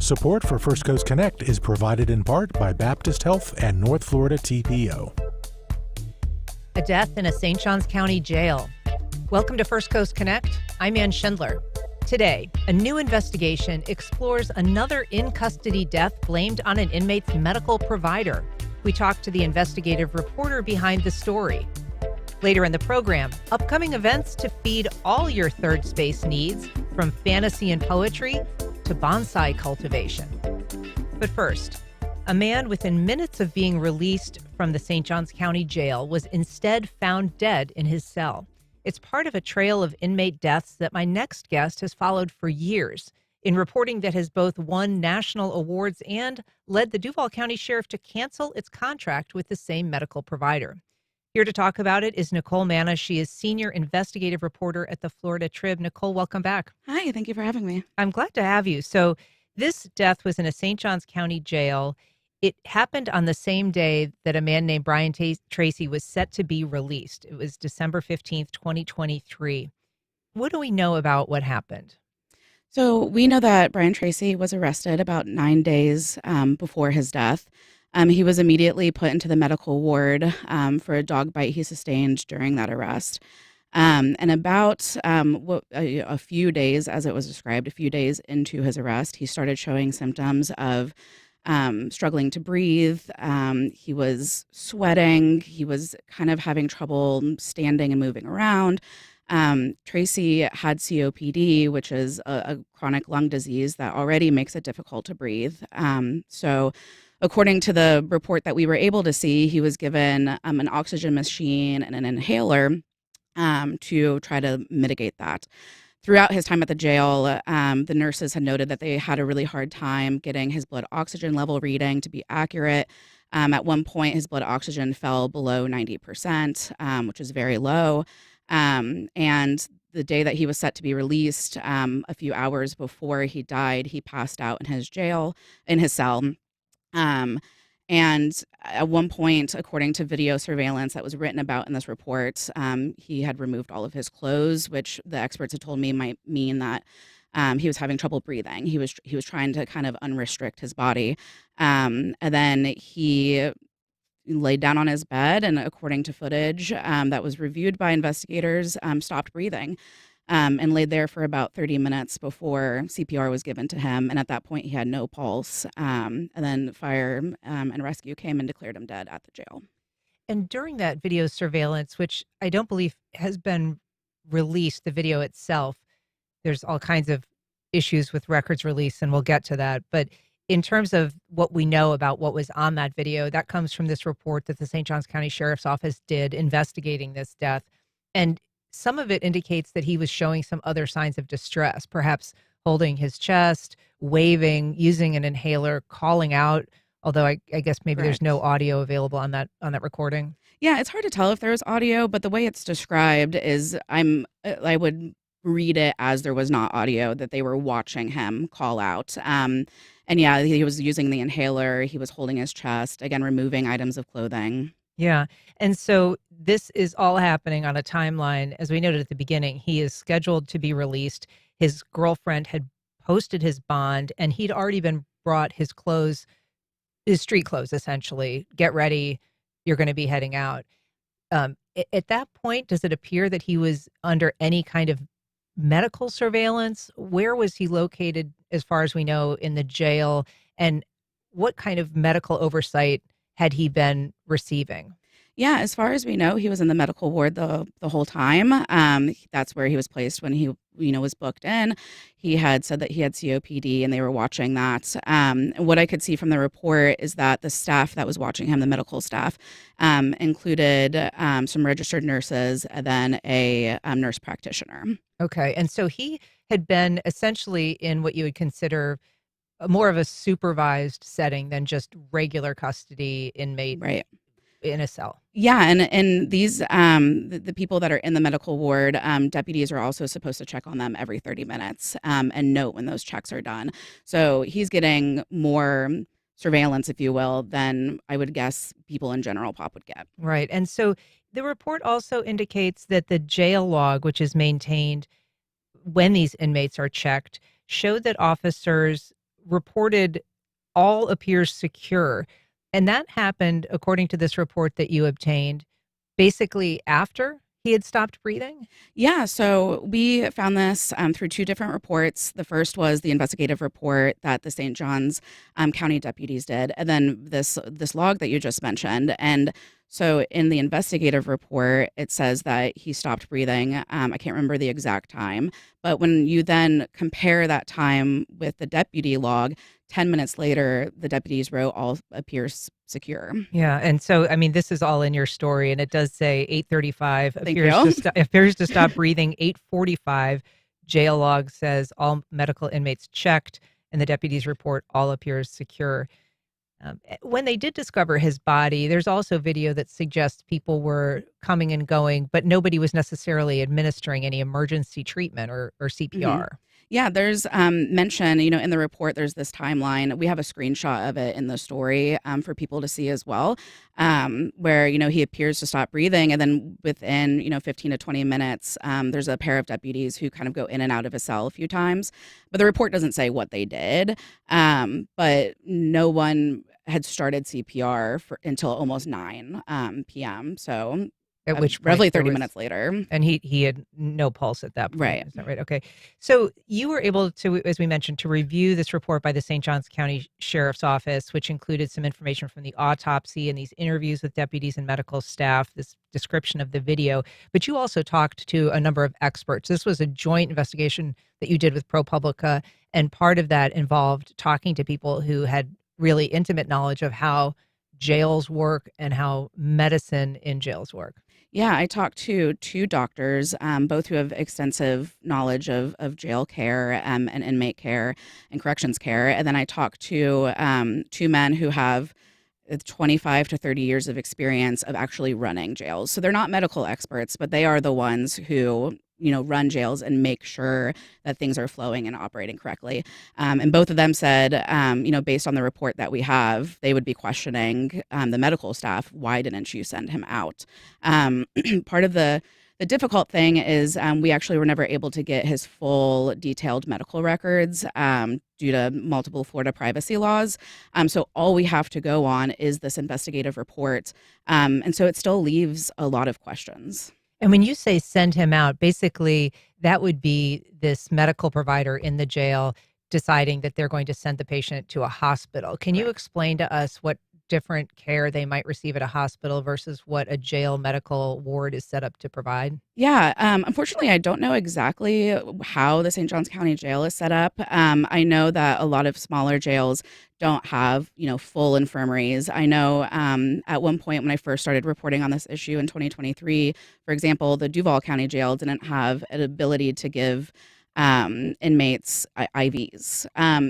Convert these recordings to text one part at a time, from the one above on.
Support for First Coast Connect is provided in part by Baptist Health and North Florida TPO. A death in a St. Johns County jail. Welcome to First Coast Connect. I'm Ann Schindler. Today, a new investigation explores another in-custody death blamed on an inmate's medical provider. We talked to the investigative reporter behind the story. Later in the program, upcoming events to feed all your third space needs, from fantasy and poetry to bonsai cultivation. But first, a man within minutes of being released from the St. Johns County Jail was instead found dead in his cell. It's part of a trail of inmate deaths that my next guest has followed for years in reporting that has both won national awards and led the Duval County Sheriff to cancel its contract with the same medical provider. Here to talk about it is Nichole Manna. She is senior investigative reporter at the Florida Trib. Nichole, welcome back. Hi, thank you for having me. I'm glad to have you. So this death was in a St. Johns County jail. It happened on the same day that a man named Brian Tracey was set to be released. It was December 15th, 2023. What do we know about what happened? So we know that Brian Tracey was arrested about 9 days before his death. He was immediately put into the medical ward for a dog bite he sustained during that arrest. And about a few days, as it was described, a few days into his arrest, he started showing symptoms of struggling to breathe. He was sweating. He was kind of having trouble standing and moving around. Tracey had COPD, which is a chronic lung disease that already makes it difficult to breathe. So according to the report that we were able to see, he was given an oxygen machine and an inhaler to try to mitigate that. Throughout his time at the jail, the nurses had noted that they had a really hard time getting his blood oxygen level reading to be accurate. At one point, his blood oxygen fell below 90%, which is very low. And the day that he was set to be released, a few hours before he died, he passed out in his cell. And at one point, according to video surveillance that was written about in this report, he had removed all of his clothes, which the experts had told me might mean that he was having trouble breathing. He was trying to kind of unrestrict his body. And then he laid down on his bed and, according to footage that was reviewed by investigators, stopped breathing. And laid there for about 30 minutes before CPR was given to him. And at that point, he had no pulse. And then fire and rescue came and declared him dead at the jail. And during that video surveillance, which I don't believe has been released, the video itself, there's all kinds of issues with records release, and we'll get to that. But in terms of what we know about what was on that video, that comes from this report that the St. Johns County Sheriff's Office did investigating this death. And some of it indicates that he was showing some other signs of distress, perhaps holding his chest, waving, using an inhaler, calling out, although I guess maybe Correct. There's no audio available on that recording. Yeah, it's hard to tell if there was audio, but the way it's described is I would read it as there was not audio, that they were watching him call out. And yeah, he was using the inhaler. He was holding his chest, again, removing items of clothing. Yeah. And so this is all happening on a timeline. As we noted at the beginning, he is scheduled to be released. His girlfriend had posted his bond, and he'd already been brought his clothes, his street clothes, essentially. Get ready. You're going to be heading out. At that point, does it appear that he was under any kind of medical surveillance? Where was he located, as far as we know, in the jail? And what kind of medical oversight had he been receiving? Yeah, as far as we know, he was in the medical ward the whole time. That's where he was placed when he was booked in. He had said that he had COPD, and they were watching that. What I could see from the report is that the staff that was watching him, the medical staff, included some registered nurses and then a nurse practitioner. Okay, and so he had been essentially in what you would consider more of a supervised setting than just regular custody inmate, Right. In a cell. Yeah, and these the people that are in the medical ward, deputies are also supposed to check on them every 30 minutes and note when those checks are done. So he's getting more surveillance, if you will, than I would guess people in general pop would get. Right. And so the report also indicates that the jail log, which is maintained when these inmates are checked, showed that officers reported all appears secure. And that happened, according to this report that you obtained, basically after he had stopped breathing? Yeah, so we found this through two different reports. The first was the investigative report that the St. Johns County deputies did, and then this log that you just mentioned. And so in the investigative report, it says that he stopped breathing. I can't remember the exact time, but when you then compare that time with the deputy log, 10 minutes later, the deputies wrote all appears secure. Yeah, and so, I mean, this is all in your story, and it does say 8:35 Thank appears to stop breathing. 8:45 jail log says all medical inmates checked, and the deputies report all appears secure. When they did discover his body, there's also video that suggests people were coming and going, but nobody was necessarily administering any emergency treatment or CPR. Yeah, there's mention, in the report, there's this timeline. We have a screenshot of it in the story for people to see as well, where, he appears to stop breathing. And then within, 15 to 20 minutes, there's a pair of deputies who kind of go in and out of his cell a few times. But the report doesn't say what they did. But no one had started CPR until almost 9 p.m. So At which point roughly there 30 was- minutes later. And he had no pulse at that point. Right. Is that right? Okay. So you were able to, as we mentioned, to review this report by the St. Johns County Sheriff's Office, which included some information from the autopsy and these interviews with deputies and medical staff, this description of the video. But you also talked to a number of experts. This was a joint investigation that you did with ProPublica, and part of that involved talking to people who had really intimate knowledge of how jails work and how medicine in jails work. Yeah, I talked to two doctors, both who have extensive knowledge of jail care and inmate care and corrections care. And then I talked to two men who have 25 to 30 years of experience of actually running jails. So they're not medical experts, but they are the ones who run jails and make sure that things are flowing and operating correctly. And both of them said, based on the report that we have, they would be questioning the medical staff. Why didn't you send him out? Part of the difficult thing is we actually were never able to get his full detailed medical records due to multiple Florida privacy laws. So all we have to go on is this investigative report. And so it still leaves a lot of questions. And when you say send him out, basically that would be this medical provider in the jail deciding that they're going to send the patient to a hospital. Can you explain to us what different care they might receive at a hospital versus what a jail medical ward is set up to provide? Yeah, unfortunately, I don't know exactly how the St. Johns County Jail is set up. I know that a lot of smaller jails don't have, full infirmaries. I know at one point when I first started reporting on this issue in 2023, for example, the Duval County Jail didn't have an ability to give inmates IVs.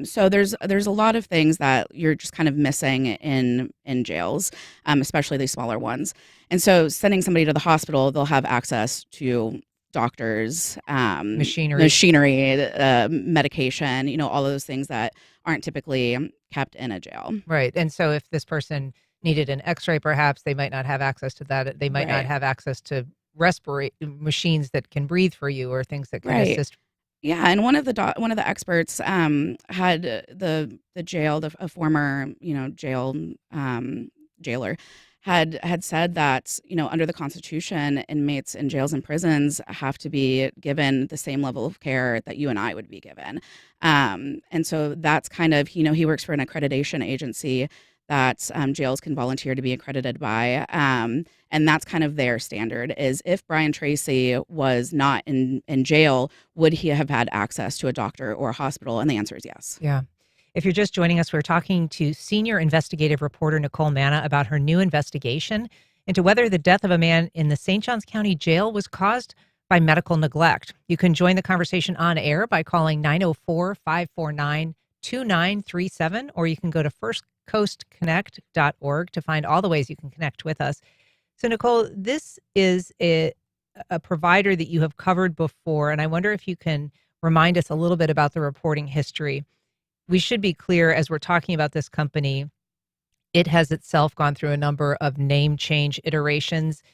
So there's a lot of things that you're just kind of missing in jails, especially these smaller ones. And so sending somebody to the hospital, they'll have access to doctors, machinery, medication, all of those things that aren't typically kept in a jail. Right. And so if this person needed an x-ray, perhaps they might not have access to that. They might not have access to respirate machines that can breathe for you or things that can assist. Yeah, and one of the experts had the jail, a former jail jailer, had said that under the Constitution, inmates in jails and prisons have to be given the same level of care that you and I would be given, and so that's kind of he works for an accreditation agency that jails can volunteer to be accredited by. And that's kind of their standard is if Brian Tracey was not in jail, would he have had access to a doctor or a hospital? And the answer is yes. Yeah. If you're just joining us, we're talking to senior investigative reporter Nichole Manna about her new investigation into whether the death of a man in the St. Johns County Jail was caused by medical neglect. You can join the conversation on air by calling 904-549-2937, or you can go to firstcoastconnect.org to find all the ways you can connect with us. So, Nichole, this is a provider that you have covered before, and I wonder if you can remind us a little bit about the reporting history. We should be clear as we're talking about this company, it has itself gone through a number of name change iterations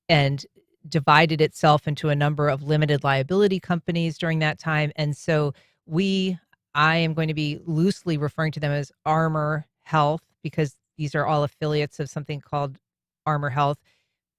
and divided itself into a number of limited liability companies during that time. And so we I am going to be loosely referring to them as Armor Health because these are all affiliates of something called Armor Health,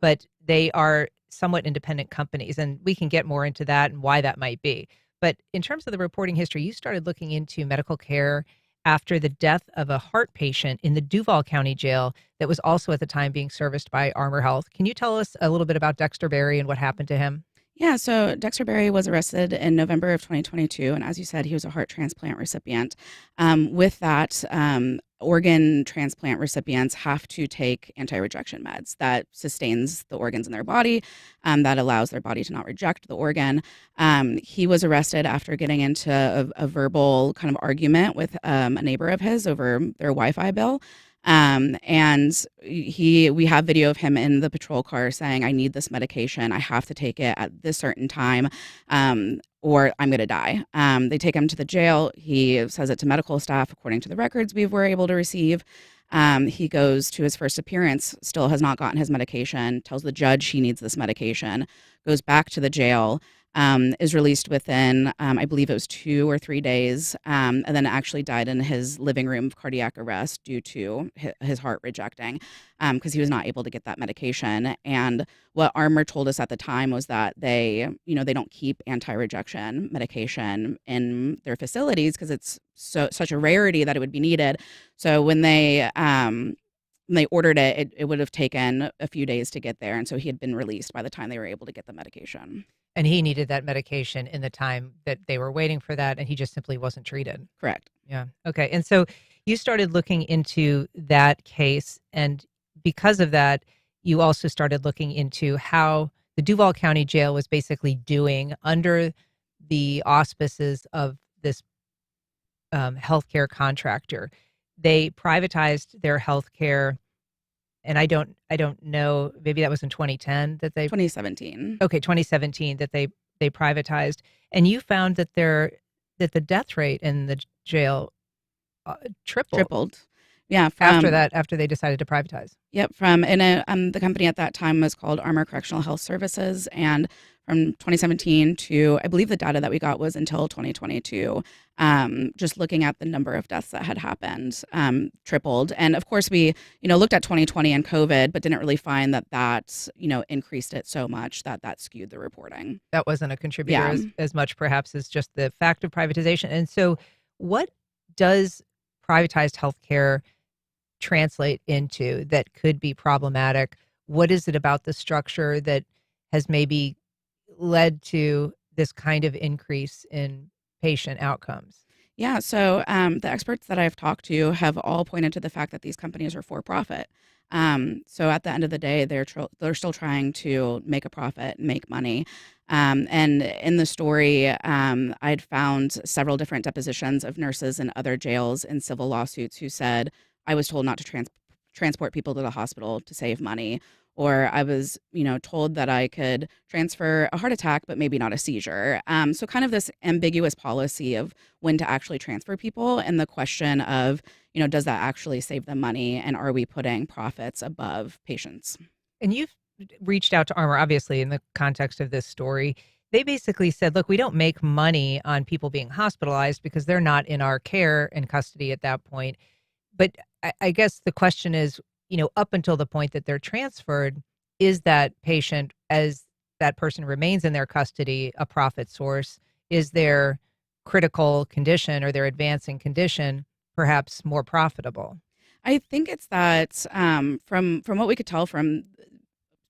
but they are somewhat independent companies. And we can get more into that and why that might be. But in terms of the reporting history, you started looking into medical care after the death of a heart patient in the Duval County Jail that was also at the time being serviced by Armor Health. Can you tell us a little bit about Dexter Berry and what happened to him? Yeah, so Dexter Berry was arrested in November of 2022, and as you said, he was a heart transplant recipient. With that, organ transplant recipients have to take anti-rejection meds that sustains the organs in their body, that allows their body to not reject the organ. He was arrested after getting into a verbal kind of argument with a neighbor of his over their Wi-Fi bill. And we have video of him in the patrol car saying, "I need this medication. I have to take it at this certain time, or I'm going to die." They take him to the jail. He says it to medical staff, according to the records we were able to receive. He goes to his first appearance, still has not gotten his medication, tells the judge he needs this medication, goes back to the jail, is released within, I believe it was 2 or 3 days, and then actually died in his living room of cardiac arrest due to his heart rejecting, because he was not able to get that medication. And what Armor told us at the time was that they don't keep anti-rejection medication in their facilities because it's such a rarity that it would be needed. So when they ordered it, it would have taken a few days to get there. And so he had been released by the time they were able to get the medication. And he needed that medication in the time that they were waiting for that, and he just simply wasn't treated. Correct. Yeah. Okay. And so you started looking into that case, and because of that, you also started looking into how the Duval County Jail was basically doing under the auspices of this healthcare contractor. They privatized their healthcare, and I don't know, maybe that was in 2010 that they 2017. Okay, 2017 that they privatized, and you found that the death rate in the jail tripled. Yeah, after they decided to privatize. Yep, the company at that time was called Armor Correctional Health Services, and from 2017 to, I believe the data that we got was until 2022, just looking at the number of deaths that had happened, tripled. And of course we, looked at 2020 and COVID, but didn't really find that increased it so much that skewed the reporting. That wasn't a contributor as much perhaps as just the fact of privatization. And so what does privatized healthcare translate into that could be problematic? What is it about the structure that has maybe led to this kind of increase in patient outcomes? Yeah, so the experts that I've talked to have all pointed to the fact that these companies are for profit. So at the end of the day, they're still trying to make a profit, make money. And in the story, I'd found several different depositions of nurses in other jails in civil lawsuits who said, "I was told not to transport people to the hospital to save money," or "I was, told that I could transfer a heart attack, but maybe not a seizure." So kind of this ambiguous policy of when to actually transfer people, and the question of, does that actually save them money, and are we putting profits above patients? And you've reached out to Armor, obviously, in the context of this story. They basically said, look, we don't make money on people being hospitalized because they're not in our care and custody at that point. But I guess the question is, up until the point that they're transferred, is that patient, as that person remains in their custody, a profit source? Is their critical condition or their advancing condition perhaps more profitable? I think it's that from what we could tell from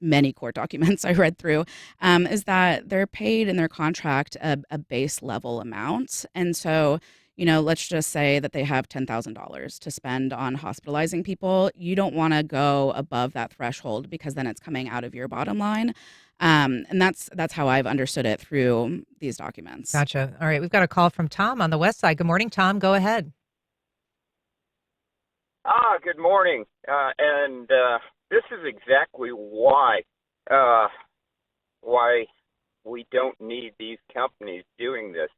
many court documents I read through, is that they're paid in their contract a base level amount. And so, let's just say that they have $10,000 to spend on hospitalizing people. You don't want to go above that threshold because then it's coming out of your bottom line. And that's how I've understood it through these documents. Gotcha. All right. We've got a call from Tom on the west side. Good morning, Tom. Go ahead. Good morning. And this is exactly why we don't need these companies doing this.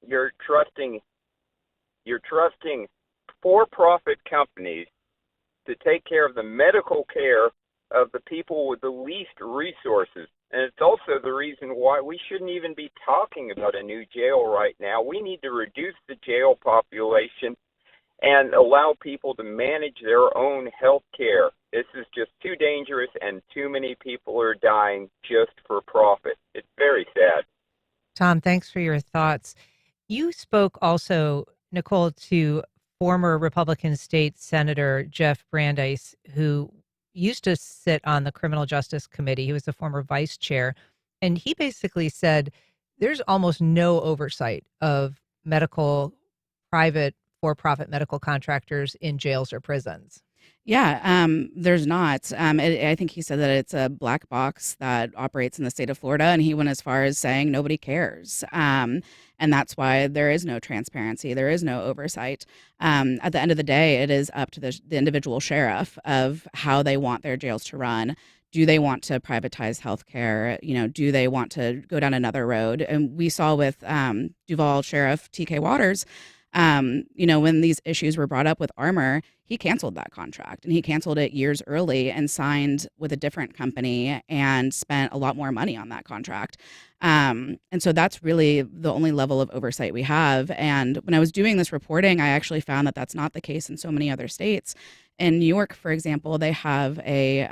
You're trusting for-profit companies to take care of the medical care of the people with the least resources. And it's also the reason why we shouldn't even be talking about a new jail right now. We need to reduce the jail population and allow people to manage their own health care. This is just too dangerous, and too many people are dying just for profit. It's very sad. Tom, thanks for your thoughts. You spoke also, Nichole, to former Republican State Senator Jeff Brandeis, who used to sit on the Criminal Justice Committee. He was the former vice chair. And he basically said there's almost no oversight of medical, private, for-profit medical contractors in jails or prisons. Yeah, there's not. I think he said that it's a black box that operates in the state of Florida, and he went as far as saying nobody cares. And that's why there is no transparency. There is no oversight. At the end of the day, it is up to the individual sheriff of how they want their jails to run. Do they want to privatize healthcare? Do they want to go down another road? And we saw with Duval Sheriff T.K. Waters, when these issues were brought up with Armor, he canceled that contract, and he canceled it years early and signed with a different company and spent a lot more money on that contract. And so that's really the only level of oversight we have. And when I was doing this reporting, I actually found that that's not the case in so many other states. In New York, for example, they have a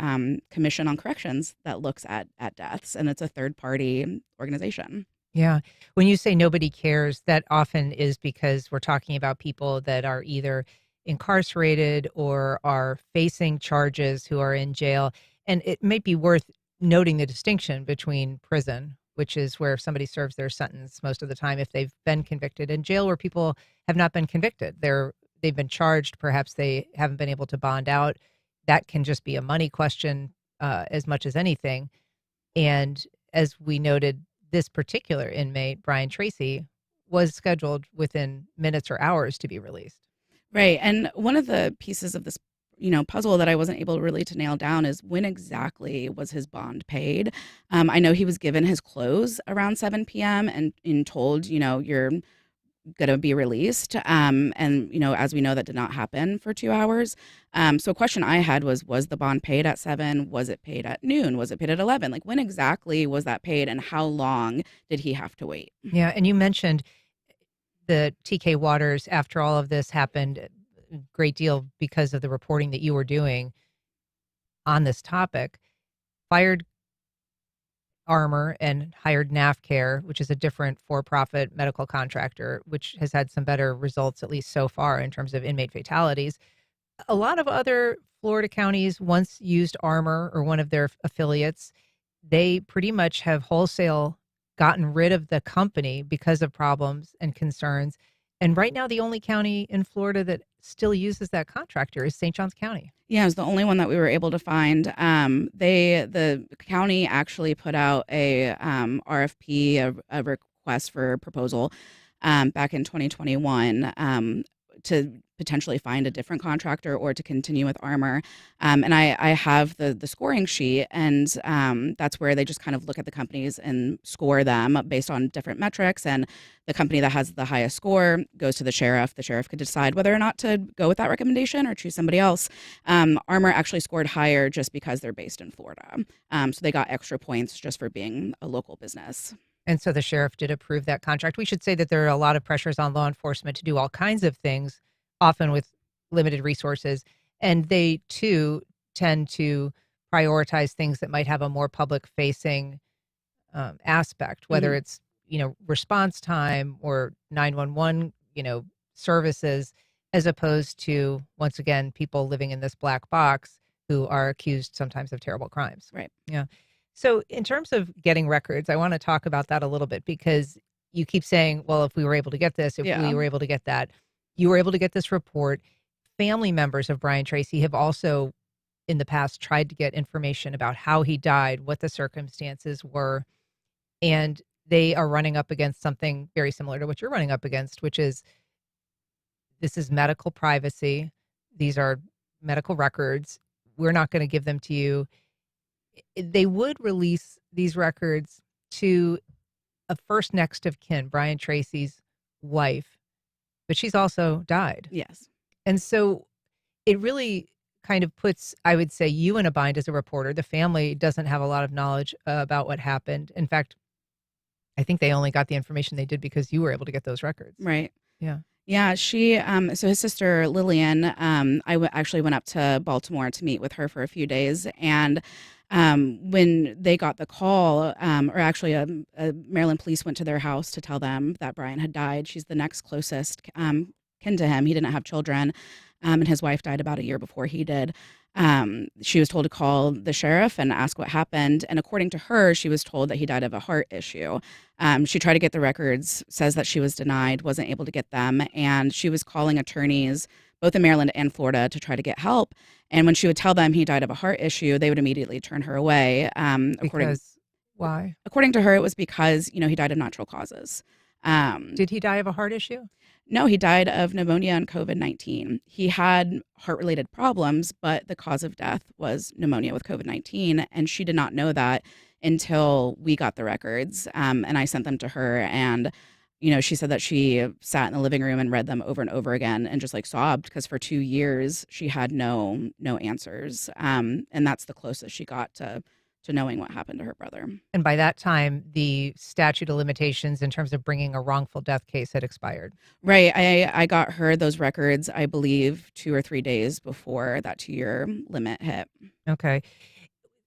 commission on corrections that looks at deaths, and it's a third-party organization. Yeah. When you say nobody cares, that often is because we're talking about people that are either incarcerated or are facing charges, who are in jail. And it might be worth noting the distinction between prison, which is where somebody serves their sentence most of the time if they've been convicted, and jail where people have not been convicted. They've been charged. Perhaps they haven't been able to bond out. That can just be a money question as much as anything. And as we noted, this particular inmate, Brian Tracey, was scheduled within minutes or hours to be released. Right. And one of the pieces of this, puzzle that I wasn't able really to nail down is when exactly was his bond paid? I know he was given his clothes around 7 p.m. and told, you're going to be released. And, as we know, that did not happen for 2 hours. So a question I had was the bond paid at 7? Was it paid at noon? Was it paid at 11? Like, when exactly was that paid, and how long did he have to wait? Yeah. And you mentioned the TK Waters, after all of this happened, a great deal because of the reporting that you were doing on this topic, fired Armor and hired NAFCare, which is a different for-profit medical contractor, which has had some better results, at least so far, in terms of inmate fatalities. A lot of other Florida counties once used Armor or one of their affiliates. They pretty much have wholesale gotten rid of the company because of problems and concerns. And right now, the only county in Florida that still uses that contractor is St. Johns County. Yeah, it was the only one that we were able to find. The county actually put out a RFP, a request for proposal, back in 2021 to potentially find a different contractor or to continue with Armor. And I have the scoring sheet, and that's where they just kind of look at the companies and score them based on different metrics. And the company that has the highest score goes to the sheriff. The sheriff could decide whether or not to go with that recommendation or choose somebody else. Armor actually scored higher just because they're based in Florida. So they got extra points just for being a local business. And so the sheriff did approve that contract. We should say that there are a lot of pressures on law enforcement to do all kinds of things, often with limited resources. And they, too, tend to prioritize things that might have a more public-facing aspect, whether it's, response time or 911, services, as opposed to, once again, people living in this black box who are accused sometimes of terrible crimes. Right. Yeah. So in terms of getting records, I want to talk about that a little bit, because you keep saying, well, if we were able to get this, if we were able to get that, you were able to get this report. Family members of Brian Tracey have also in the past tried to get information about how he died, what the circumstances were, and they are running up against something very similar to what you're running up against, which is this is medical privacy. These are medical records. We're not going to give them to you. They would release these records to a first next of kin, Brian Tracey's wife, but she's also died. Yes. And so it really kind of puts, I would say, you in a bind as a reporter. The family doesn't have a lot of knowledge about what happened. In fact, I think they only got the information they did because you were able to get those records. Right. Yeah. Yeah, she, so his sister Lillian, actually went up to Baltimore to meet with her for a few days. And when they got the call, or actually Maryland police went to their house to tell them that Brian had died. She's the next closest kin to him. He didn't have children, and his wife died about a year before he did. She was told to call the sheriff and ask what happened. And according to her, she was told that he died of a heart issue. She tried to get the records, says that she was denied, wasn't able to get them. And she was calling attorneys, both in Maryland and Florida, to try to get help. And when she would tell them he died of a heart issue, they would immediately turn her away. Why? According to her, it was because, he died of natural causes. Did he die of a heart issue? No, he died of pneumonia and COVID-19. He had heart-related problems, but the cause of death was pneumonia with COVID-19, and she did not know that until we got the records, and I sent them to her, and she said that she sat in the living room and read them over and over again and just sobbed because for 2 years she had no answers, and that's the closest she got to knowing what happened to her brother. And by that time, the statute of limitations in terms of bringing a wrongful death case had expired. Right. I got her those records, I believe, 2 or 3 days before that 2-year limit hit. Okay.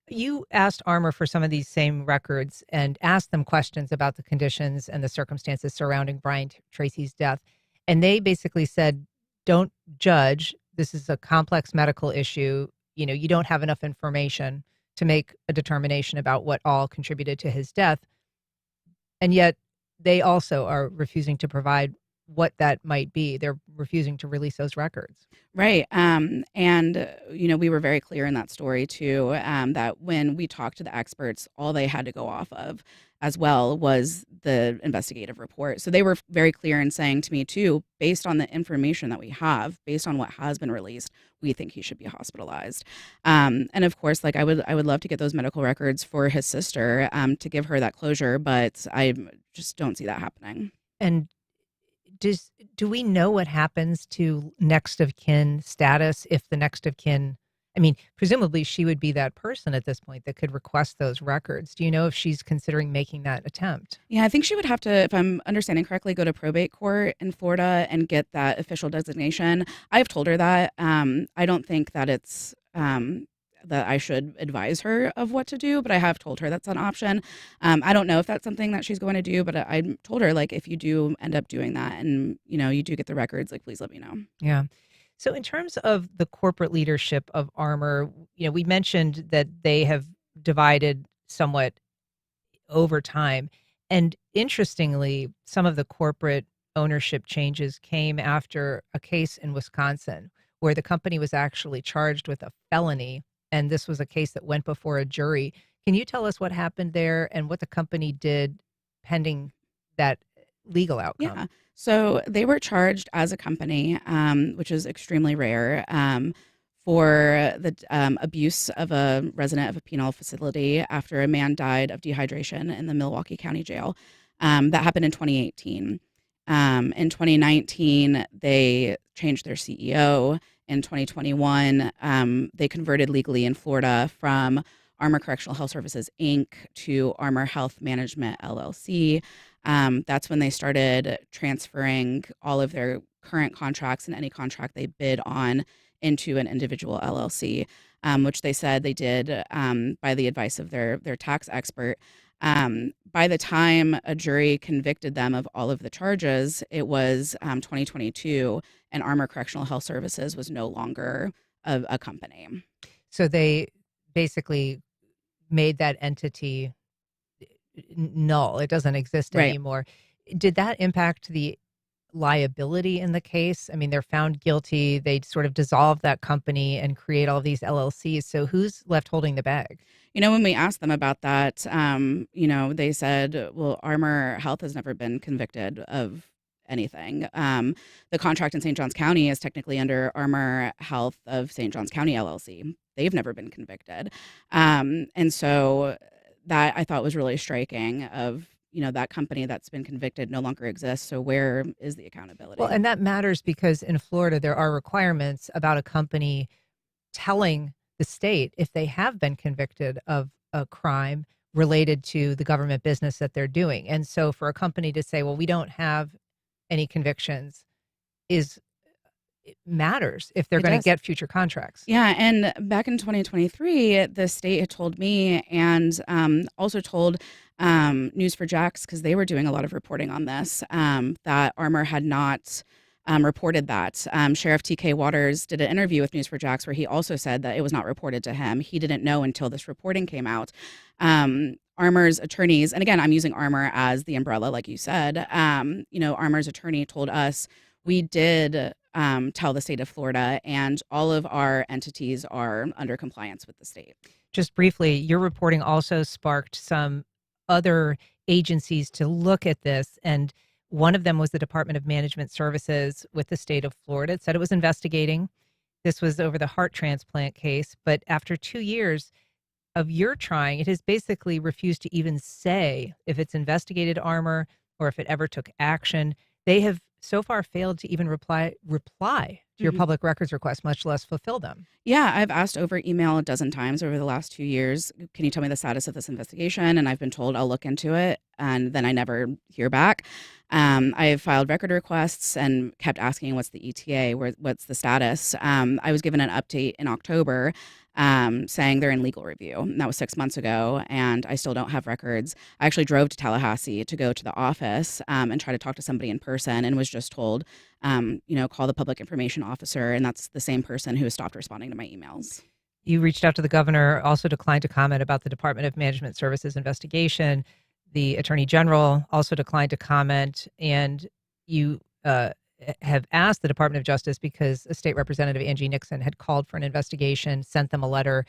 You asked Armor for some of these same records and asked them questions about the conditions and the circumstances surrounding Brian Tracey's death. And they basically said, don't judge. This is a complex medical issue. You don't have enough information to make a determination about what all contributed to his death. And yet they also are refusing to provide what that might be. They're refusing to release those records. Right. And, we were very clear in that story, too, that when we talked to the experts, all they had to go off of as well was the investigative report. So they were very clear in saying to me, too, based on the information that we have, based on what has been released, we think he should be hospitalized. And of course, I would love to get those medical records for his sister to give her that closure, but I just don't see that happening. And do we know what happens to next of kin status if the next of kin, presumably she would be that person at this point that could request those records. Do you know if she's considering making that attempt? Yeah, I think she would have to, if I'm understanding correctly, go to probate court in Florida and get that official designation. I've told her that. I don't think that it's that I should advise her of what to do, but I have told her that's an option. I don't know if that's something that she's going to do, but I told her, if you do end up doing that and, you do get the records, please let me know. Yeah. So in terms of the corporate leadership of Armor, we mentioned that they have divided somewhat over time. And interestingly, some of the corporate ownership changes came after a case in Wisconsin where the company was actually charged with a felony. And this was a case that went before a jury. Can you tell us what happened there and what the company did pending that legal outcome? Yeah. So they were charged as a company, which is extremely rare, for the abuse of a resident of a penal facility after a man died of dehydration in the Milwaukee County Jail. That happened in 2018. In 2019, they changed their CEO. In 2021, they converted legally in Florida from Armor Correctional Health Services, Inc. to Armor Health Management, LLC. That's when they started transferring all of their current contracts and any contract they bid on into an individual LLC, which they said they did by the advice of their tax expert. By the time a jury convicted them of all of the charges, it was 2022, and Armor Correctional Health Services was no longer a company. So they basically made that entity null. It doesn't exist anymore. Did that impact the liability in the case? They're found guilty. They sort of dissolve that company and create all these LLCs. So who's left holding the bag? When we asked them about that, they said, well, Armor Health has never been convicted of anything. The contract in St. Johns County is technically under Armor Health of St. Johns County, LLC. They've never been convicted. And so that I thought was really striking of, that company that's been convicted no longer exists. So where is the accountability? Well, and that matters because in Florida, there are requirements about a company telling the state if they have been convicted of a crime related to the government business that they're doing. And so for a company to say, well, we don't have any convictions it matters if they're It going to does. get future contracts. Yeah, and back in 2023, the state had told me and also told News4Jax, because they were doing a lot of reporting on this, that Armour had not reported that. Sheriff T.K. Waters did an interview with News4Jax where he also said that it was not reported to him. He didn't know until this reporting came out. Armour's attorneys, and again, I'm using Armour as the umbrella, like you said, Armour's attorney told us we did tell the state of Florida, and all of our entities are under compliance with the state. Just briefly, your reporting also sparked some other agencies to look at this, and one of them was the Department of Management Services with the state of Florida. It said it was investigating. This was over the heart transplant case, but after 2 years of your trying, it has basically refused to even say if it's investigated Armour or if it ever took action. They have so far failed to even reply to your public records request, much less fulfill them. Yeah, I've asked over email a dozen times over the last 2 years, can you tell me the status of this investigation? And I've been told I'll look into it, and then I never hear back. I've filed record requests and kept asking what's the ETA, what's the status. I was given an update in October saying they're in legal review. And that was 6 months ago, and I still don't have records. I actually drove to Tallahassee to go to the office and try to talk to somebody in person, and was just told, call the public information officer, and that's the same person who has stopped responding to my emails. You reached out to the governor, also declined to comment about the Department of Management Services investigation. The Attorney General also declined to comment, and you have asked the Department of Justice because a state representative, Angie Nixon, had called for an investigation, sent them a letter,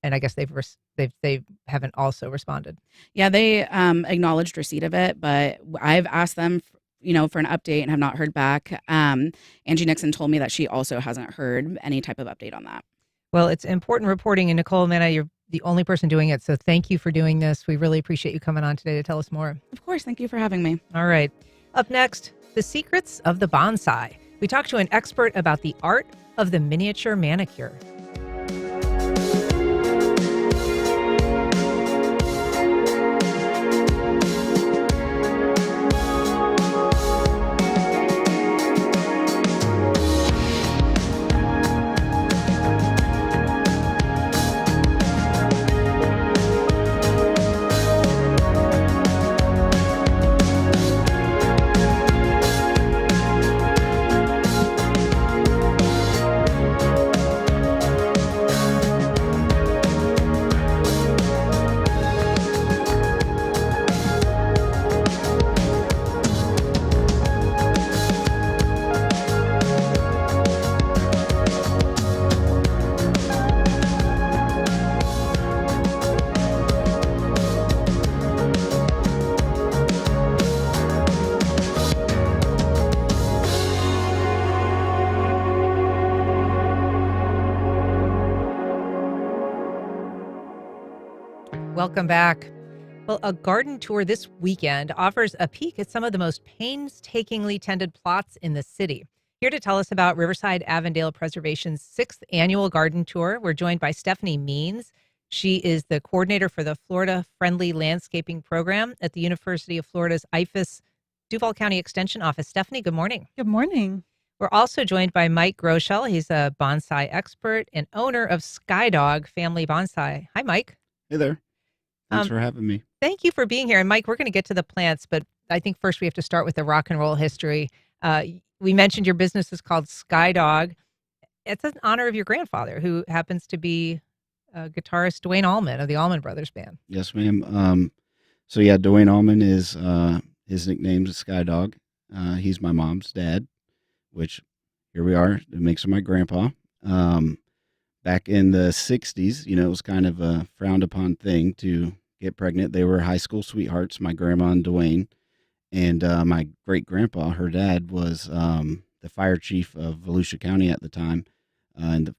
and I guess they haven't also responded. Yeah, they acknowledged receipt of it, but I've asked them, for an update and have not heard back. Angie Nixon told me that she also hasn't heard any type of update on that. Well, it's important reporting, and Nichole Manna, you're the only person doing it, so thank you for doing this. We really appreciate you coming on today to tell us more. Of course, thank you for having me. All right. Up next, the secrets of the bonsai. We talk to an expert about the art of the miniature manicure. Welcome back. Well, a garden tour this weekend offers a peek at some of the most painstakingly tended plots in the city. Here to tell us about Riverside Avondale Preservation's 6th annual garden tour, we're joined by Stephanie Means. She is the coordinator for the Florida Friendly Landscaping Program at the University of Florida's IFAS Duval County Extension Office. Stephanie, good morning. Good morning. We're also joined by Mike Groeschel. He's a bonsai expert and owner of Skydog Family Bonsai. Hi, Mike. Hey there. Thanks for having me. Thank you for being here. And Mike, we're going to get to the plants, but I think first we have to start with the rock and roll history. We mentioned your business is called Skydog. It's in honor of your grandfather, who happens to be guitarist Duane Allman of the Allman Brothers Band. Yes, ma'am. So yeah, Duane Allman is his nickname is Skydog. He's my mom's dad, which here we are. It makes him my grandpa. Back in the 60s, it was kind of a frowned upon thing to get pregnant. They were high school sweethearts, my grandma and Duane. And my great grandpa, her dad, was the fire chief of Volusia County at the time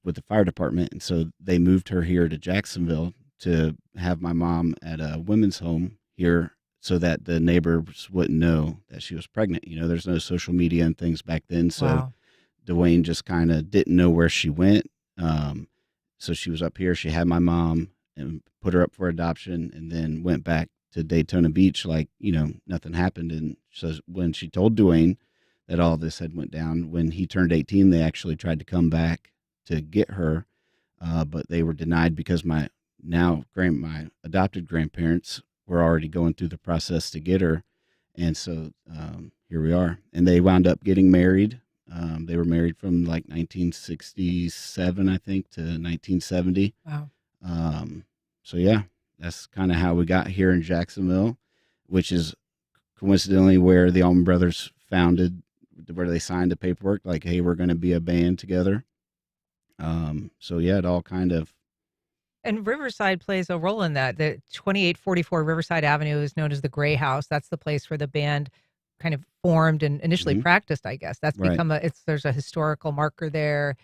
with the fire department. And so they moved her here to Jacksonville to have my mom at a women's home here so that the neighbors wouldn't know that she was pregnant. There's no social media and things back then. So Wow. Duane just kind of didn't know where she went. So she was up here. She had my mom and put her up for adoption, and then went back to Daytona Beach like, nothing happened. And so when she told Dwayne that all this had went down, when he turned 18, they actually tried to come back to get her, but they were denied because my adopted grandparents were already going through the process to get her. And so here we are. And they wound up getting married. They were married from like 1967, I think, to 1970. Wow. So yeah, that's kind of how we got here in Jacksonville, which is coincidentally where the Allman Brothers founded, where they signed the paperwork, like, hey, we're going to be a band together. So yeah, it all kind of. And Riverside plays a role in that. The 2844 Riverside Avenue is known as the Gray House. That's the place where the band kind of formed and initially practiced, I guess. That's become there's a historical marker there.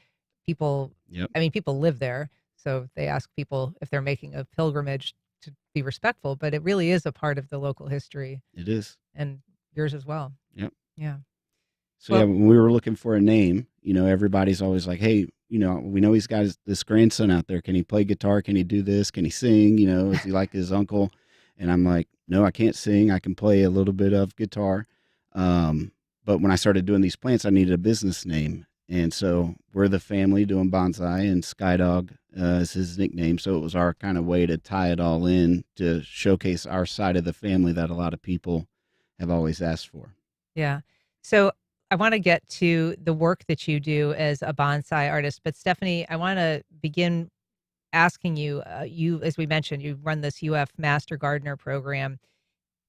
People live there. So they ask people if they're making a pilgrimage to be respectful, but it really is a part of the local history. It is. And yours as well. Yep. Yeah. So when we were looking for a name, everybody's always like, hey, we know he's got this grandson out there. Can he play guitar? Can he do this? Can he sing? Is he like his uncle? And I'm like, no, I can't sing. I can play a little bit of guitar. But when I started doing these plants, I needed a business name. And so we're the family doing bonsai, and Skydog is his nickname. So it was our kind of way to tie it all in to showcase our side of the family that a lot of people have always asked for. Yeah. So I want to get to the work that you do as a bonsai artist. But Stephanie, I want to begin asking you, as we mentioned, you run this UF Master Gardener program.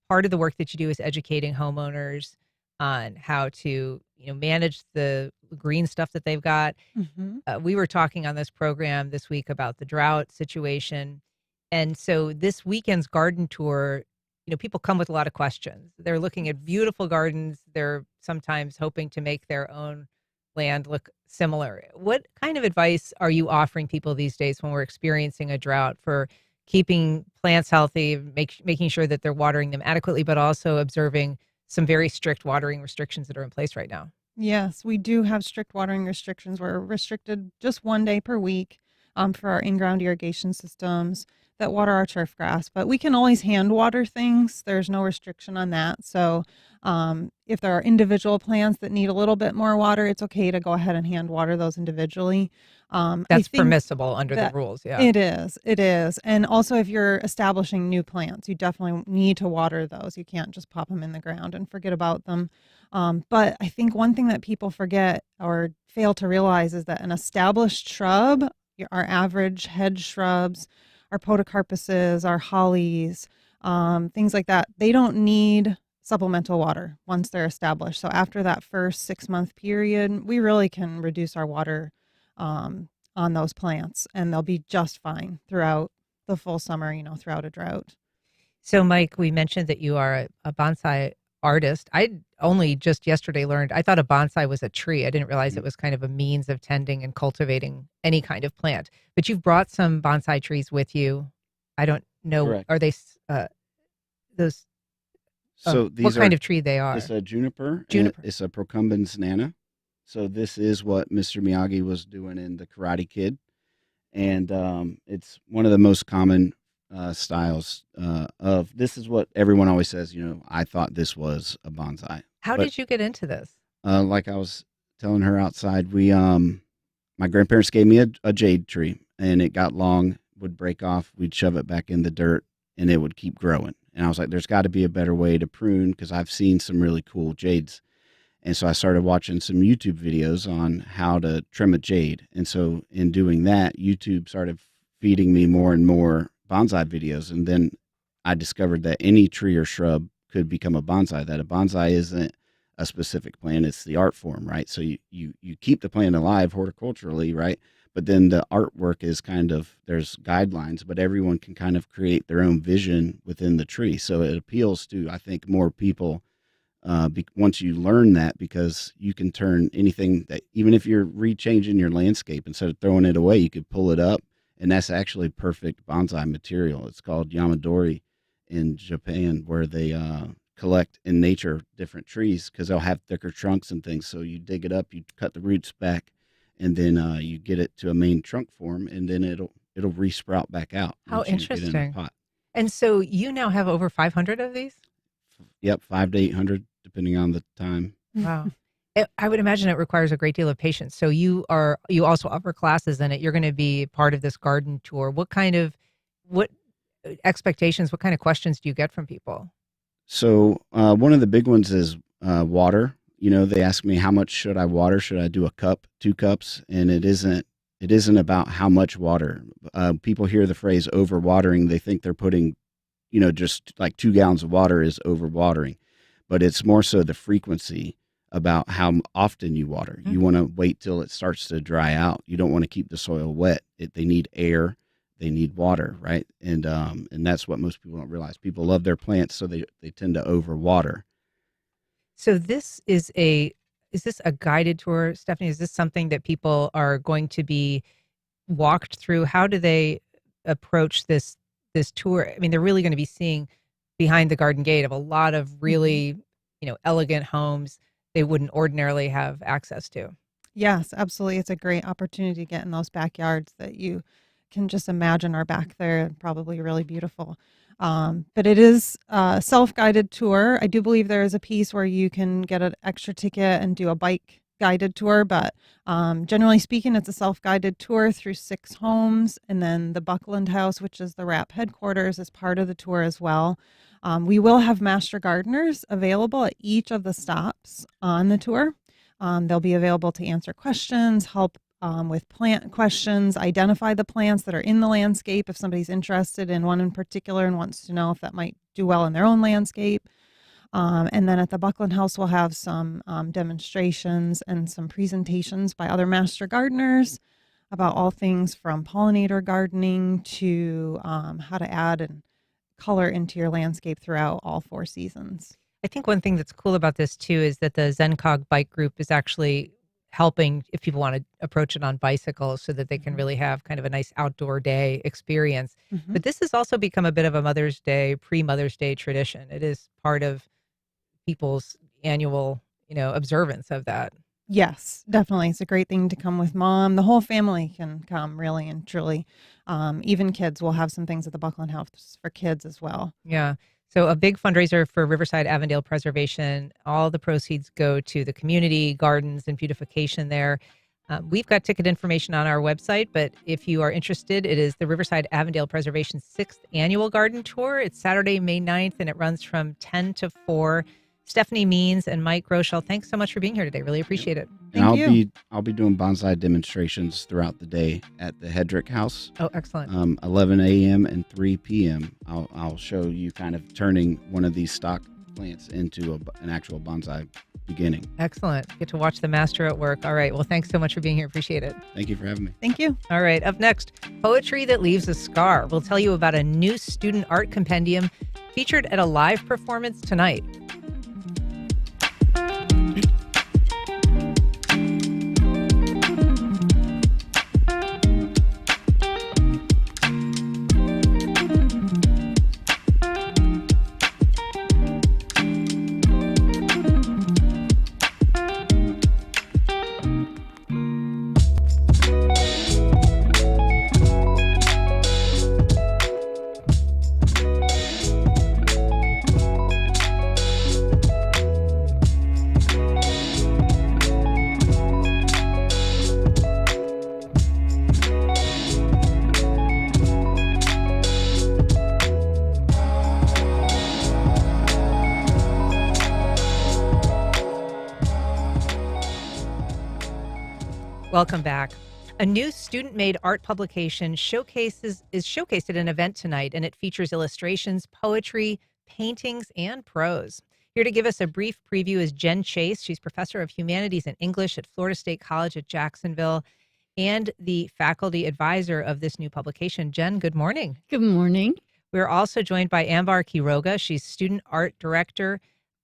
Part of the work that you do is educating homeowners on how to, manage the green stuff that they've got. We were talking on this program this week about the drought situation. And so this weekend's garden tour, people come with a lot of questions. They're looking at beautiful gardens. They're sometimes hoping to make their own land look similar. What kind of advice are you offering people these days when we're experiencing a drought for keeping plants healthy, making sure that they're watering them adequately, but also observing some very strict watering restrictions that are in place right now? Yes, we do have strict watering restrictions. We're restricted just 1 day per week for our in-ground irrigation systems that water our turf grass, but we can always hand water things. There's no restriction on that. So if there are individual plants that need a little bit more water, it's okay to go ahead and hand water those individually. That's permissible under the rules. Yeah, it is. And also if you're establishing new plants, you definitely need to water those. You can't just pop them in the ground and forget about them. But I think one thing that people forget or fail to realize is that an established shrub, our average hedge shrubs, our podocarpuses, our hollies, things like that, they don't need supplemental water once they're established. So after that first 6-month period, we really can reduce our water on those plants, and they'll be just fine throughout the full summer, throughout a drought. So Mike, we mentioned that you are a bonsai artist. I only just yesterday learned, I thought a bonsai was a tree. I didn't realize it was kind of a means of tending and cultivating any kind of plant. But you've brought some bonsai trees with you. I don't know. Correct. Are they those? So these what kind of tree they are? It's a juniper. Juniper. It's a Procumbens nana. So this is what Mr. Miyagi was doing in The Karate Kid. And it's one of the most common styles of, this is what everyone always says, I thought this was a bonsai. How did you get into this? Like I was telling her outside, my grandparents gave me a jade tree, and it got long, would break off. We'd shove it back in the dirt, and it would keep growing. And I was like, there's got to be a better way to prune, because I've seen some really cool jades. And so I started watching some YouTube videos on how to trim a jade. And so in doing that, YouTube started feeding me more and more bonsai videos. And then I discovered that any tree or shrub could become a bonsai, that a bonsai isn't a specific plant, it's the art form, right? So you keep the plant alive horticulturally, right? But then the artwork is kind of, there's guidelines, but everyone can kind of create their own vision within the tree. So it appeals to, I think, more people once you learn that, because you can turn anything that, even if you're rechanging your landscape, instead of throwing it away, you could pull it up. And that's actually perfect bonsai material. It's called Yamadori in Japan, where they collect in nature different trees, because they'll have thicker trunks and things. So you dig it up, you cut the roots back, and then you get it to a main trunk form, and then it'll re-sprout back out. How once you get it in the interesting. pot. And so you now have over 500 of these? Yep, 500 to 800 depending on the time. Wow. I would imagine it requires a great deal of patience. So you also offer classes in it. You're going to be part of this garden tour. What expectations, what kind of questions do you get from people? So one of the big ones is water. They ask me, how much should I water? Should I do a cup, 2 cups? And it isn't about how much water. People hear the phrase overwatering. They think they're putting, just like 2 gallons of water is overwatering, but it's more so the frequency about how often you water. Mm-hmm. You want to wait till it starts to dry out. You don't want to keep the soil wet. They need air. They need water, right? And that's what most people don't realize. People love their plants, so they tend to overwater. So is this a guided tour, Stephanie? Is this something that people are going to be walked through? How do they approach this tour? I mean, they're really going to be seeing behind the garden gate of a lot of really, elegant homes they wouldn't ordinarily have access to. Yes, absolutely. It's a great opportunity to get in those backyards that you can just imagine are back there, probably really beautiful. But it is a self-guided tour. I do believe there is a piece where you can get an extra ticket and do a bike guided tour, but generally speaking, it's a self-guided tour through 6 homes, and then the Buckland House, which is the RAP headquarters, is part of the tour as well. We will have master gardeners available at each of the stops on the tour. They'll be available to answer questions, help with plant questions, identify the plants that are in the landscape if somebody's interested in one in particular and wants to know if that might do well in their own landscape. And then at the Buckland House, we'll have some demonstrations and some presentations by other master gardeners about all things from pollinator gardening to how to add and color into your landscape throughout all 4 seasons. I think one thing that's cool about this too is that the ZenCog bike group is actually helping if people want to approach it on bicycles so that they can really have kind of a nice outdoor day experience. Mm-hmm. But this has also become a bit of a Mother's Day, pre-Mother's Day tradition. It is part of people's annual, observance of that. Yes, definitely. It's a great thing to come with mom. The whole family can come, really and truly. Even kids. We'll have some things at the Buckland House for kids as well. Yeah. So a big fundraiser for Riverside Avondale Preservation. All the proceeds go to the community gardens and beautification there. We've got ticket information on our website, but if you are interested, it is the Riverside Avondale Preservation 6th Annual Garden Tour. It's Saturday, May 9th, and it runs from 10 to 4. Stephanie Means and Mike Rochelle, thanks so much for being here today. Really appreciate it. Thank you. I'll be doing bonsai demonstrations throughout the day at the Hedrick House. Oh, excellent. 11 a.m. and 3 p.m. I'll show you kind of turning one of these stock plants into an actual bonsai beginning. Excellent. Get to watch the master at work. All right. Well, thanks so much for being here. Appreciate it. Thank you for having me. Thank you. All right. Up next, Poetry That Leaves a Scar. We'll tell you about a new student art compendium featured at a live performance tonight. Welcome back. A new student-made art publication is showcased at an event tonight, and it features illustrations, poetry, paintings, and prose. Here to give us a brief preview is Jen Chase. She's professor of humanities and English at Florida State College at Jacksonville and the faculty advisor of this new publication. Jen, good morning. Good morning. We're also joined by Ambar Quiroga. She's student art director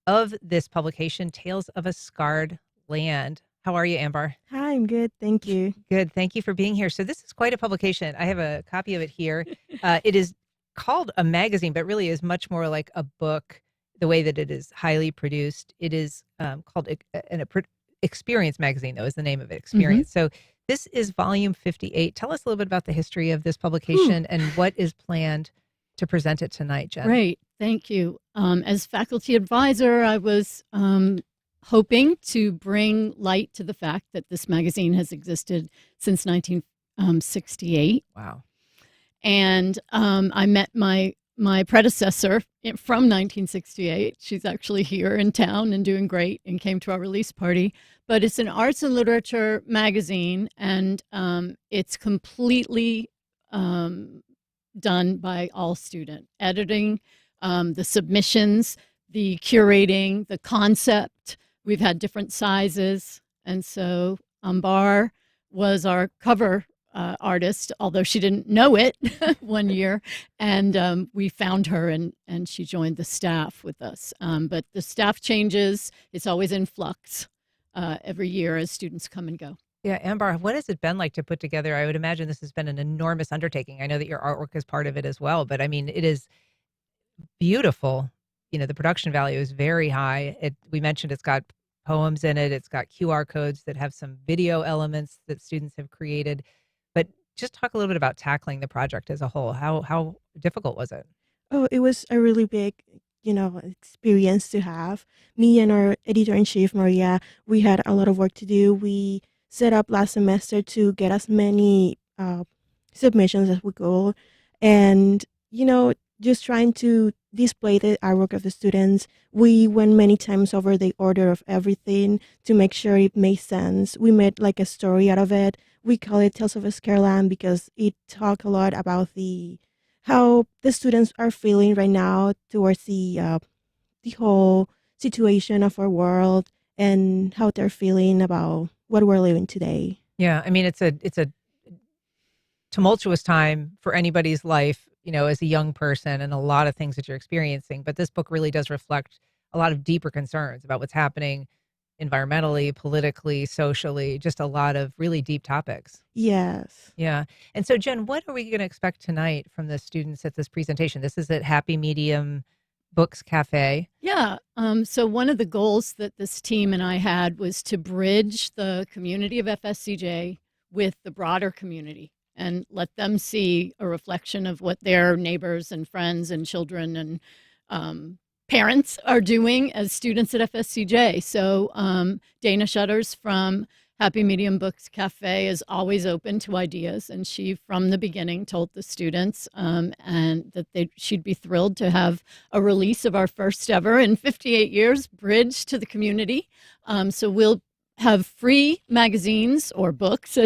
of this publication, Tales of a Scarred Land. How are you, Ambar? Hi, I'm good. Thank you. Good. Thank you for being here. So this is quite a publication. I have a copy of it here. It is called a magazine, but really is much more like a book, the way that it is highly produced. It is called an Experience magazine, though, is the name of it, Experience. Mm-hmm. So This is volume 58. Tell us a little bit about the history of this publication and what is planned to present it tonight, Jen. Great. Thank you. As faculty advisor, I was hoping to bring light to the fact that this magazine has existed since 1968. Wow. And I met my predecessor from 1968. She's actually here in town and doing great and came to our release party. But it's an arts and literature magazine, and it's completely done by all student editing, the submissions, the curating, the concept. We've had different sizes. And so Ambar was our cover artist, although she didn't know it one year. And we found her and she joined the staff with us. But the staff changes. It's always in flux every year as students come and go. Yeah, Ambar, what has it been like to put together? I would imagine this has been an enormous undertaking. I know that your artwork is part of it as well, but I mean, it is beautiful. You know, the production value is very high. We mentioned it's got poems in it. It's got QR codes that have some video elements that students have created. But just talk a little bit about tackling the project as a whole. How difficult was it? Oh, it was a really big, experience to have. Me and our editor-in-chief, Maria, we had a lot of work to do. We set up last semester to get as many submissions as we could. And, just trying to display the artwork of the students. We went many times over the order of everything to make sure it made sense. We made like a story out of it. We call it Tales of a Scareland because it talked a lot about how the students are feeling right now towards the whole situation of our world and how they're feeling about what we're living today. Yeah, I mean, it's a tumultuous time for anybody's life, as a young person, and a lot of things that you're experiencing. But this book really does reflect a lot of deeper concerns about what's happening environmentally, politically, socially, just a lot of really deep topics. Yes. Yeah. And so, Jen, what are we going to expect tonight from the students at this presentation? This is at Happy Medium Books Cafe. Yeah. So one of the goals that this team and I had was to bridge the community of FSCJ with the broader community and let them see a reflection of what their neighbors and friends and children and parents are doing as students at FSCJ. So Dana Shutters from Happy Medium Books Cafe is always open to ideas, and she from the beginning told the students and that she'd be thrilled to have a release of our first ever in 58 years bridge to the community. So we'll have free magazines or books,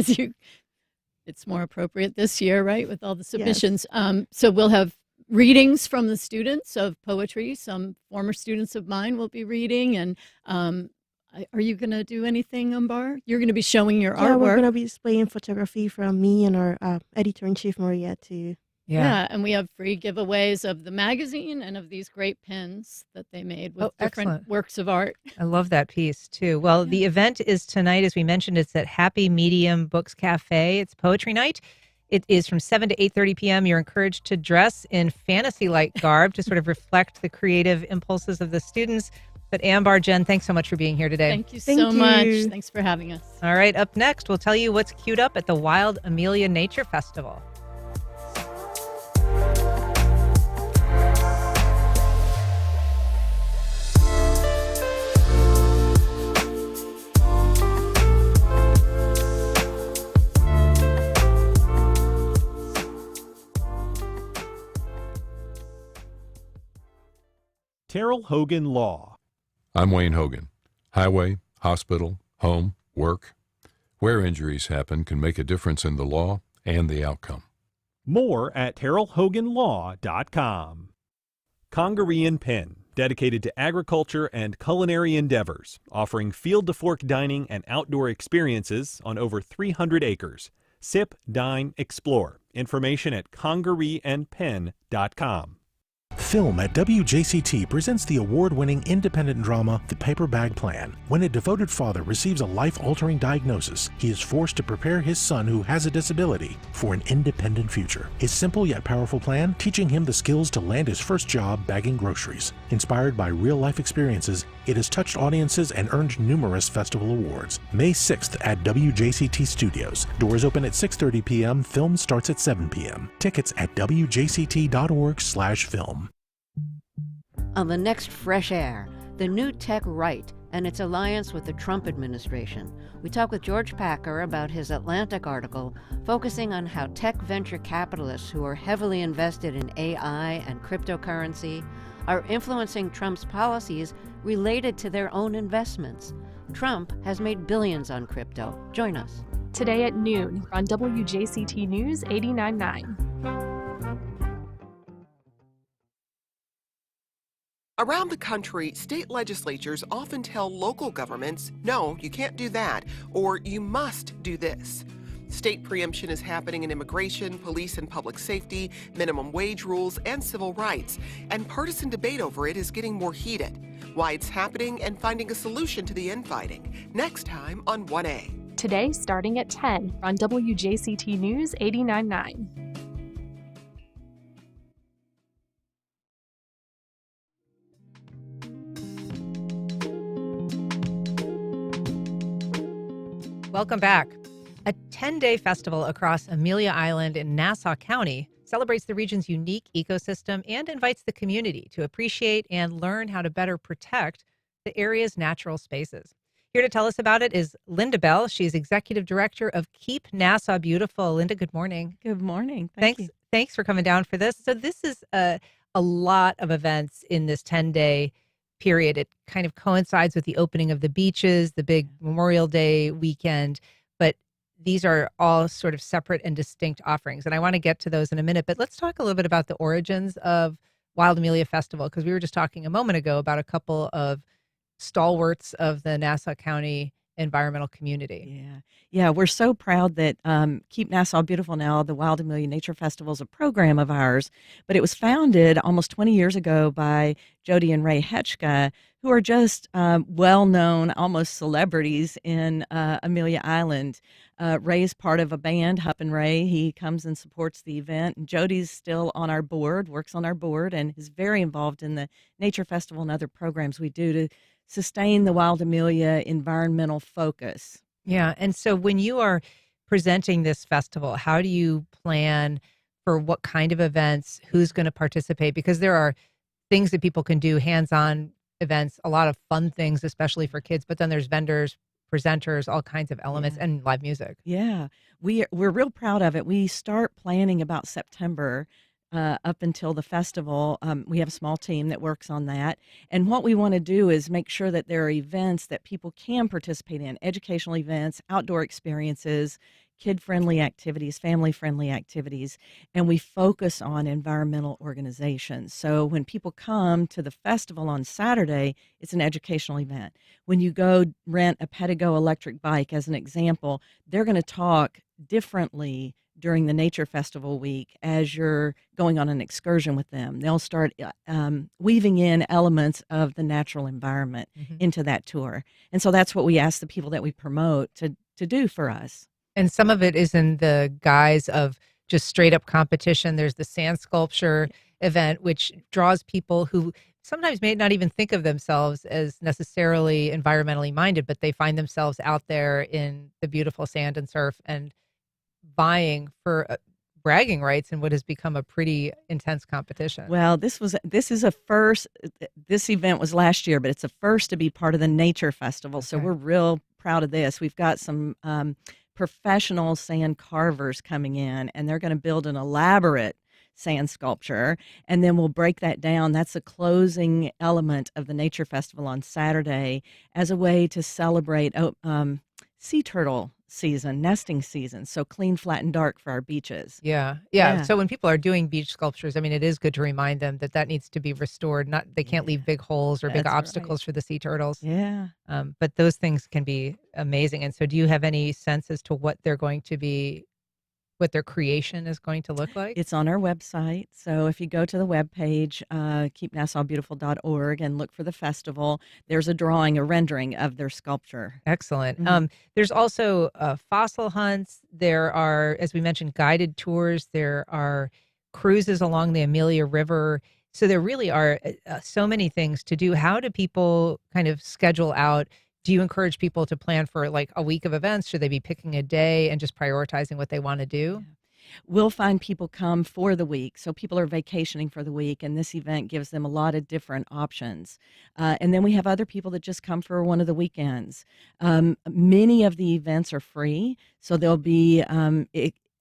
it's more appropriate this year, right, with all the submissions. Yes. So we'll have readings from the students of poetry. Some former students of mine will be reading. And are you going to do anything, Ambar? You're going to be showing your artwork. Yeah, we're going to be displaying photography from me and our editor-in-chief, Maria, too. Yeah, and we have free giveaways of the magazine and of these great pins that they made with different works of art. I love that piece, too. Well, the event is tonight, as we mentioned. It's at Happy Medium Books Cafe. It's poetry night. It is from 7 to 8:30 p.m. You're encouraged to dress in fantasy-like garb to sort of reflect the creative impulses of the students. But Ambar, Jen, thanks so much for being here today. Thank you so much. Thanks for having us. All right, up next, we'll tell you what's queued up at the Wild Amelia Nature Festival. Terrell Hogan Law. I'm Wayne Hogan. Highway, hospital, home, work. Where injuries happen can make a difference in the law and the outcome. More at TerrellHoganLaw.com. Congaree and Pen, dedicated to agriculture and culinary endeavors, offering field-to-fork dining and outdoor experiences on over 300 acres. Sip, dine, explore. Information at congareeandpen.com. Film at WJCT presents the award-winning independent drama The Paper Bag Plan. When a devoted father receives a life-altering diagnosis, he is forced to prepare his son who has a disability for an independent future. His simple yet powerful plan, teaching him the skills to land his first job bagging groceries. Inspired by real-life experiences, it has touched audiences and earned numerous festival awards. May 6th at WJCT Studios. Doors open at 6:30 p.m. Film starts at 7 p.m. Tickets at wjct.org/film. On the next Fresh Air, the new tech right and its alliance with the Trump administration. We talk with George Packer about his Atlantic article focusing on how tech venture capitalists who are heavily invested in AI and cryptocurrency are influencing Trump's policies related to their own investments. Trump has made billions on crypto. Join us. Today at noon on WJCT News 89.9. Around the country, state legislatures often tell local governments, no, you can't do that, or you must do this. State preemption is happening in immigration, police and public safety, minimum wage rules, and civil rights, and partisan debate over it is getting more heated. Why it's happening and finding a solution to the infighting. Next time on 1A. Today starting at 10 on WJCT News 89.9. Welcome back. A 10-day festival across Amelia Island in Nassau County celebrates the region's unique ecosystem and invites the community to appreciate and learn how to better protect the area's natural spaces. Here to tell us about it is Linda Bell. She's Executive Director of Keep Nassau Beautiful. Linda, good morning. Good morning. Thanks for coming down for this. So this is a lot of events in this 10-day period. It kind of coincides with the opening of the beaches, the big Memorial Day weekend, but these are all sort of separate and distinct offerings. And I want to get to those in a minute, but let's talk a little bit about the origins of Wild Amelia Festival, because we were just talking a moment ago about a couple of stalwarts of the Nassau County environmental community. Yeah, we're so proud that Keep Nassau Beautiful Now, the Wild Amelia Nature Festival, is a program of ours, but it was founded almost 20 years ago by Jody and Ray Hetchka, who are just well-known, almost celebrities in Amelia Island. Ray is part of a band, Hupp and Ray. He comes and supports the event. And Jody's still on our board, works on our board, and is very involved in the Nature Festival and other programs we do to sustain the Wild Amelia environmental focus. Yeah. And so when you are presenting this festival, how do you plan for what kind of events, who's going to participate? Because there are things that people can do, hands-on events, a lot of fun things, especially for kids, but then there's vendors, presenters, all kinds of elements, and live music. Yeah, we're real proud of it. We start planning about September up until the festival. We have a small team that works on that. And what we want to do is make sure that there are events that people can participate in, educational events, outdoor experiences, kid-friendly activities, family-friendly activities, and we focus on environmental organizations. So when people come to the festival on Saturday, it's an educational event. When you go rent a Pedigo electric bike, as an example, they're going to talk differently during the Nature Festival week as you're going on an excursion with them. They'll start weaving in elements of the natural environment into that tour. And so that's what we ask the people that we promote to do for us. And some of it is in the guise of just straight up competition. There's the sand sculpture event, which draws people who sometimes may not even think of themselves as necessarily environmentally minded, but they find themselves out there in the beautiful sand and surf and vying for bragging rights in what has become a pretty intense competition. Well, this is a first. This event was last year, but it's a first to be part of the Nature Festival. Okay. So we're real proud of this. We've got some professional sand carvers coming in, and they're going to build an elaborate sand sculpture, and then we'll break that down. That's a closing element of the Nature Festival on Saturday as a way to celebrate sea turtle season, nesting season. So clean, flat, and dark for our beaches. Yeah. So when people are doing beach sculptures, I mean, it is good to remind them that needs to be restored. They can't leave big holes or big obstacles for the sea turtles. Yeah. But those things can be amazing. And so do you have any sense as to what they're going to be what their creation is going to look like? It's on our website. So if you go to the webpage, keepnassaubeautiful.org, and look for the festival, there's a drawing, a rendering of their sculpture. Excellent. There's also fossil hunts. There are, as we mentioned, guided tours. There are cruises along the Amelia River. So there really are so many things to do. How do people kind of schedule out? Do you encourage people to plan for like a week of events? Should they be picking a day and just prioritizing what they want to do? Yeah. We'll find people come for the week. So people are vacationing for the week, and this event gives them a lot of different options. And then we have other people that just come for one of the weekends. Many of the events are free. So there'll be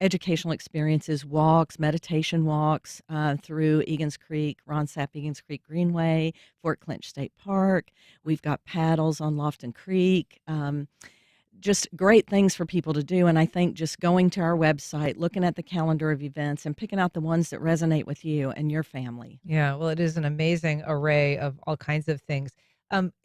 educational experiences, walks, meditation walks through Egan's Creek, Ron Sapp Egan's Creek Greenway, Fort Clinch State Park. We've got paddles on Lofton Creek. Just great things for people to do. And I think just going to our website, looking at the calendar of events and picking out the ones that resonate with you and your family. Yeah, well, it is an amazing array of all kinds of things.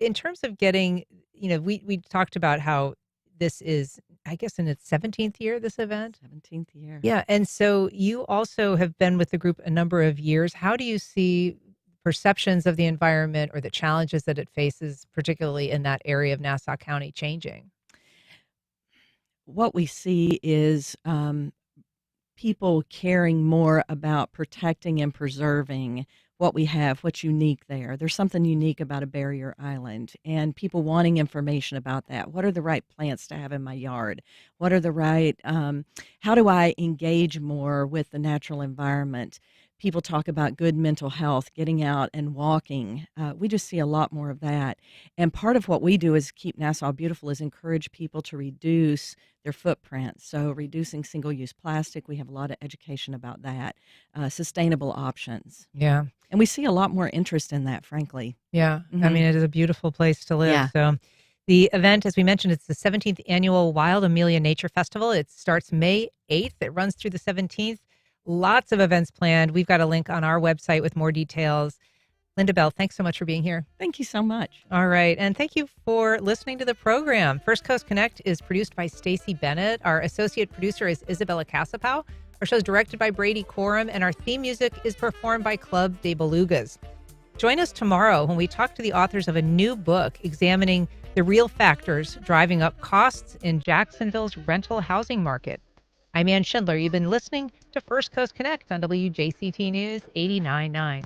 In terms of getting, we talked about how this is, I guess, in its 17th year, this event? 17th year. Yeah, and so you also have been with the group a number of years. How do you see perceptions of the environment or the challenges that it faces, particularly in that area of Nassau County, changing? What we see is people caring more about protecting and preserving what we have, what's unique there. There's something unique about a barrier island, and people wanting information about that. What are the right plants to have in my yard? What are the right, how do I engage more with the natural environment? People talk about good mental health, getting out and walking. We just see a lot more of that. And part of what we do is Keep Nassau Beautiful is encourage people to reduce their footprint. So reducing single-use plastic, we have a lot of education about that. Sustainable options. Yeah. And we see a lot more interest in that, frankly. Yeah. I mean, it is a beautiful place to live. Yeah. So the event, as we mentioned, it's the 17th annual Wild Amelia Nature Festival. It starts May 8th. It runs through the 17th. Lots of events planned. We've got a link on our website with more details. Linda Bell, thanks so much for being here. Thank you so much. All right. And thank you for listening to the program. First Coast Connect is produced by Stacey Bennett. Our associate producer is Isabella Casapow. Our show is directed by Brady Coram, and our theme music is performed by Club de Belugas. Join us tomorrow when we talk to the authors of a new book examining the real factors driving up costs in Jacksonville's rental housing market. I'm Ann Schindler. You've been listening to First Coast Connect on WJCT News 89.9.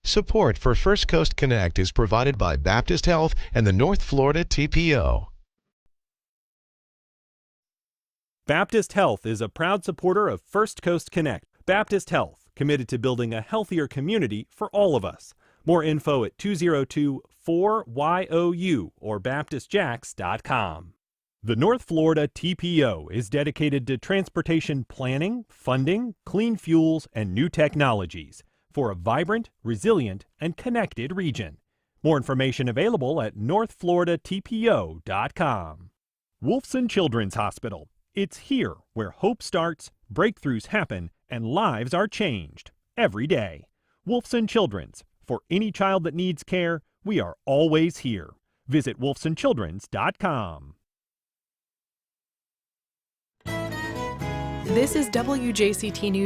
Support for First Coast Connect is provided by Baptist Health and the North Florida TPO. Baptist Health is a proud supporter of First Coast Connect. Baptist Health, committed to building a healthier community for all of us. More info at 202-4YOU or baptistjacks.com. The North Florida TPO is dedicated to transportation planning, funding, clean fuels, and new technologies for a vibrant, resilient, and connected region. More information available at northfloridatpo.com. Wolfson Children's Hospital. It's here where hope starts, breakthroughs happen, and lives are changed every day. Wolfson Children's. For any child that needs care, we are always here. Visit wolfsonchildrens.com. This is WJCT News.